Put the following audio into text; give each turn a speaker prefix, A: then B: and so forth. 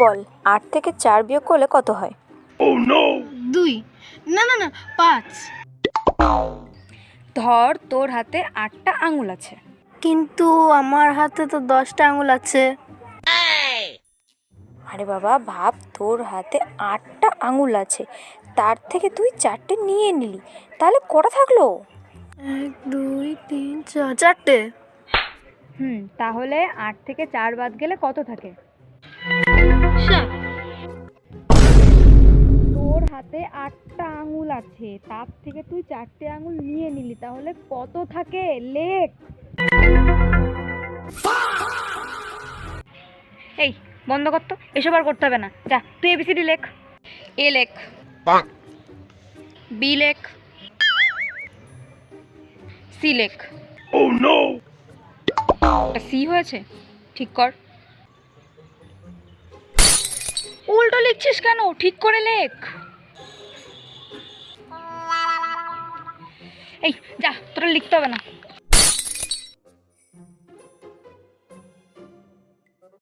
A: বল 8 থেকে 4 বিয়োগ করলে কত হয়?
B: 2। না না না 5।
A: ধর তোর হাতে 8টা আঙুল আছে।
B: কিন্তু আমার হাতে তো 10টা আঙুল আছে।
A: আরে বাবা ভাব, তোর হাতে 8টা আঙুল আছে, তার থেকে তুই 4টে নিয়ে নিলি, তাহলে কটা থাকলো?
B: 1 2 3 4, 4টে।
A: তাহলে 8 থেকে 4 বাদ গেলে কত থাকে?
B: 7।
A: তোর হাতে 8টা আঙুল আছে, তার থেকে তুই 4টে আঙুল নিয়ে নিলি, তাহলে কত থাকে লেখ। এই বন্ধ কর তো, এসব আর করতে হবে না, যা তুই এবিসিডি লেখ। এ লেখ, বি লেখ, সি লেখ। সি হয়েছে, ঠিক কর। উল্টো লিখছিস কেন? ঠিক করে লেখ। এই যা, তোরা লিখতে হবে না।